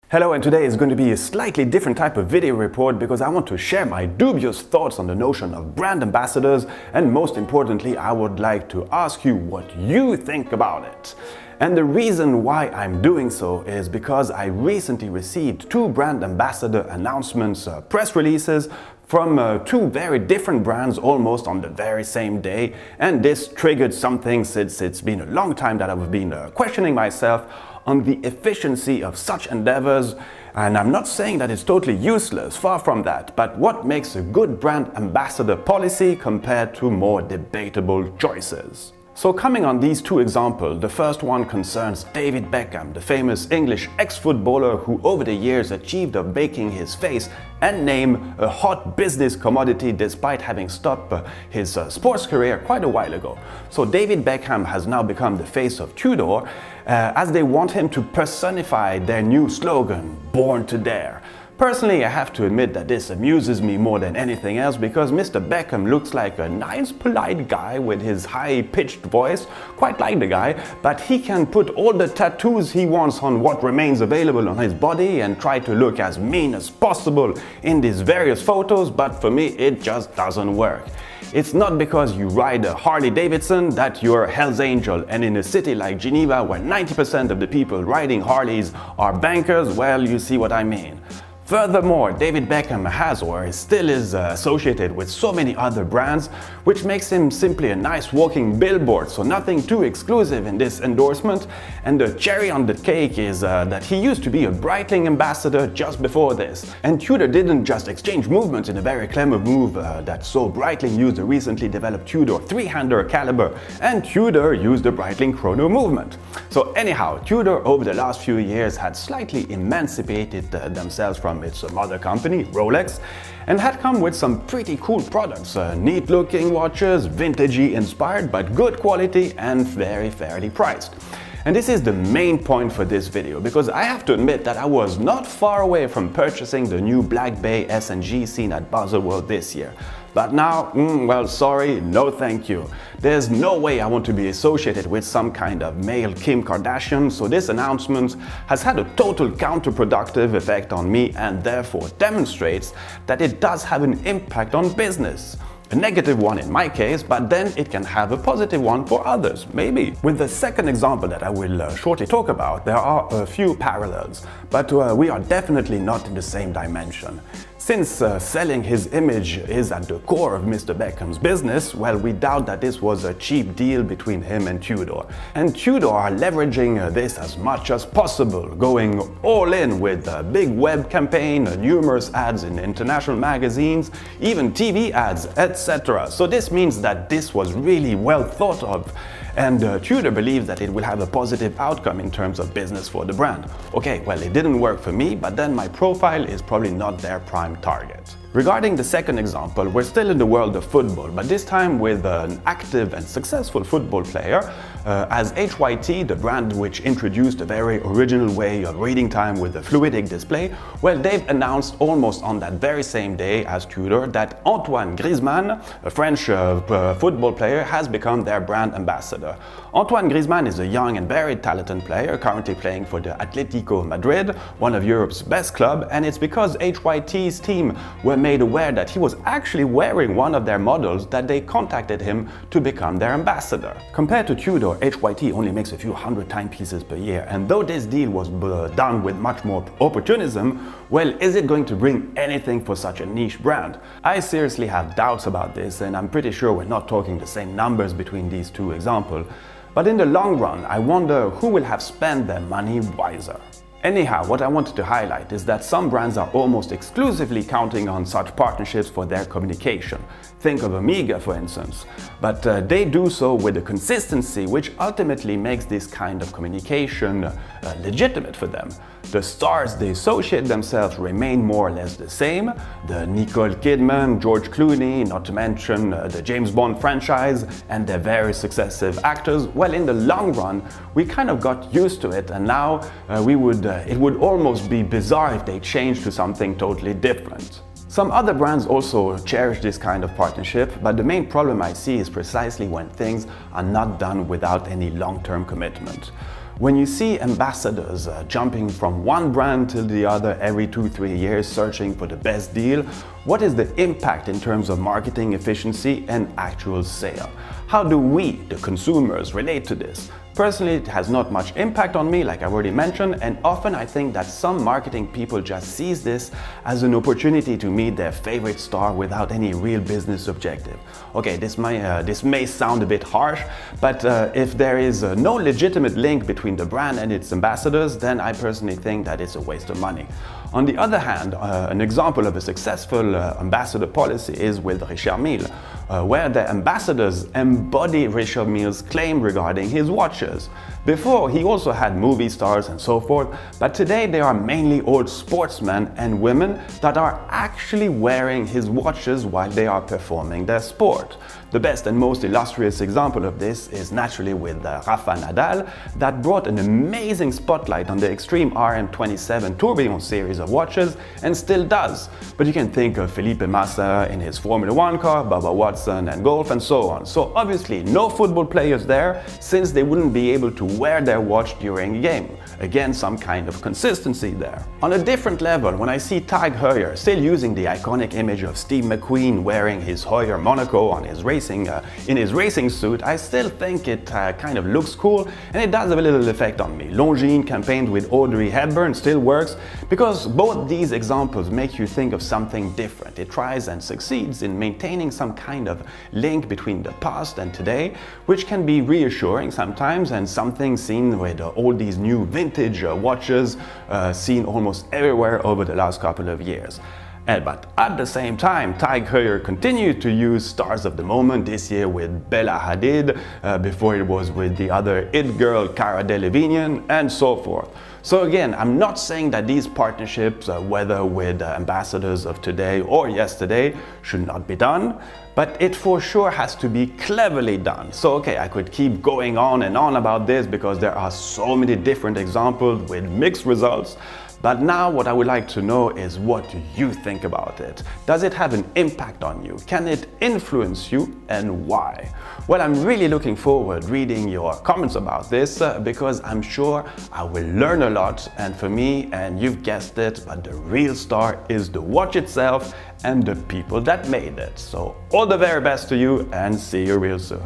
Hello, and today is going to be a slightly different type of video report because I want to share my dubious thoughts on the notion of brand ambassadors, and most importantly I would like to ask you what you think about it. And the reason why I'm doing so is because I recently received two brand ambassador announcements, press releases from two very different brands almost on the very same day, and this triggered something since it's been a long time that I've been questioning myself on the efficiency of such endeavors. And I'm not saying that it's totally useless, far from that, but what makes a good brand ambassador policy compared to more debatable choices? So coming on these two examples, the first one concerns David Beckham, the famous English ex-footballer who over the years achieved of making his face and name a hot business commodity despite having stopped his sports career quite a while ago. So David Beckham has now become the face of Tudor as they want him to personify their new slogan, "Born to Dare." Personally, I have to admit that this amuses me more than anything else because Mr. Beckham looks like a nice, polite guy with his high-pitched voice, quite like the guy, but he can put all the tattoos he wants on what remains available on his body and try to look as mean as possible in these various photos, but for me it just doesn't work. It's not because you ride a Harley Davidson that you're a Hell's Angel, and in a city like Geneva where 90% of the people riding Harleys are bankers, well, you see what I mean. Furthermore, David Beckham has or still is associated with so many other brands, which makes him simply a nice walking billboard, so nothing too exclusive in this endorsement. And the cherry on the cake is that he used to be a Breitling ambassador just before this. And Tudor didn't just exchange movements in a very clever move that saw Breitling use the recently developed Tudor 3-hander caliber, and Tudor used the Breitling chrono movement. So anyhow, Tudor over the last few years had slightly emancipated themselves from its mother company, Rolex, and had come with some pretty cool products, neat looking watches, vintagey inspired, but good quality and very fairly priced. And this is the main point for this video, because I have to admit that I was not far away from purchasing the new Black Bay S&G seen at Baselworld this year. But now, well, sorry, no thank you. There's no way I want to be associated with some kind of male Kim Kardashian, so this announcement has had a total counterproductive effect on me and therefore demonstrates that it does have an impact on business. A negative one in my case, but then it can have a positive one for others, maybe. With the second example that I will shortly talk about, there are a few parallels, but we are definitely not in the same dimension. Since selling his image is at the core of Mr. Beckham's business, well, we doubt that this was a cheap deal between him and Tudor. And Tudor are leveraging this as much as possible, going all in with a big web campaign, numerous ads in international magazines, even TV ads, etc. So this means that this was really well thought of, and Tudor believes that it will have a positive outcome in terms of business for the brand. Okay, well, it didn't work for me, but then my profile is probably not their prime target. Regarding the second example, we're still in the world of football, but this time with an active and successful football player, as HYT, the brand which introduced a very original way of reading time with a fluidic display, well, they've announced almost on that very same day as Tudor that Antoine Griezmann, a French football player, has become their brand ambassador. Antoine Griezmann is a young and very talented player, currently playing for the Atlético Madrid, one of Europe's best clubs, and it's because HYT's team were made aware that he was actually wearing one of their models that they contacted him to become their ambassador. Compared to Tudor, HYT only makes a few hundred timepieces per year, and though this deal was done with much more opportunism, well, is it going to bring anything for such a niche brand? I seriously have doubts about this, and I'm pretty sure we're not talking the same numbers between these two examples. But in the long run, I wonder who will have spent their money wiser. Anyhow, what I wanted to highlight is that some brands are almost exclusively counting on such partnerships for their communication. Think of Amiga, for instance. But they do so with a consistency which ultimately makes this kind of communication legitimate for them. The stars they associate themselves remain more or less the same. The Nicole Kidman, George Clooney, not to mention the James Bond franchise and their very successive actors. Well, in the long run, we kind of got used to it, and now it would almost be bizarre if they changed to something totally different. Some other brands also cherish this kind of partnership, but the main problem I see is precisely when things are not done without any long-term commitment. When you see ambassadors jumping from one brand to the other every 2-3 years searching for the best deal, what is the impact in terms of marketing efficiency and actual sale? How do we, the consumers, relate to this? Personally, it has not much impact on me, like I already mentioned, and often I think that some marketing people just seize this as an opportunity to meet their favorite star without any real business objective. Okay, this may sound a bit harsh, but if there is no legitimate link between the brand and its ambassadors, then I personally think that it's a waste of money. On the other hand, an example of a successful ambassador policy is with Richard Mille, where the ambassadors embody Richard Mille's claim regarding his watches. Before, he also had movie stars and so forth, but today they are mainly old sportsmen and women that are actually wearing his watches while they are performing their sport. The best and most illustrious example of this is naturally with Rafa Nadal, that brought an amazing spotlight on the Extreme RM27 Tourbillon series of watches and still does. But you can think of Felipe Massa in his Formula 1 car, Bubba Watson and golf and so on. So obviously no football players there, since they wouldn't be able to wear their watch during a game. Again, some kind of consistency there. On a different level, when I see Tag Heuer still using the iconic image of Steve McQueen wearing his Heuer Monaco on his in his racing suit, I still think it kind of looks cool, and it does have a little effect on me. Longines campaigned with Audrey Hepburn still works, because both these examples make you think of something different. It tries and succeeds in maintaining some kind of link between the past and today, which can be reassuring sometimes, and something seen with all these new vintage watches seen almost everywhere over the last couple of years. But at the same time, Tag Heuer continued to use stars of the moment, this year with Bella Hadid, before it was with the other it girl Cara Delevingne, and so forth. So again, I'm not saying that these partnerships, whether with ambassadors of today or yesterday, should not be done, but it for sure has to be cleverly done. So okay, I could keep going on and on about this because there are so many different examples with mixed results. But now what I would like to know is, what do you think about it? Does it have an impact on you? Can it influence you, and why? Well, I'm really looking forward reading your comments about this because I'm sure I will learn a lot, and for me, and you've guessed it, but the real star is the watch itself and the people that made it. So all the very best to you, and see you real soon.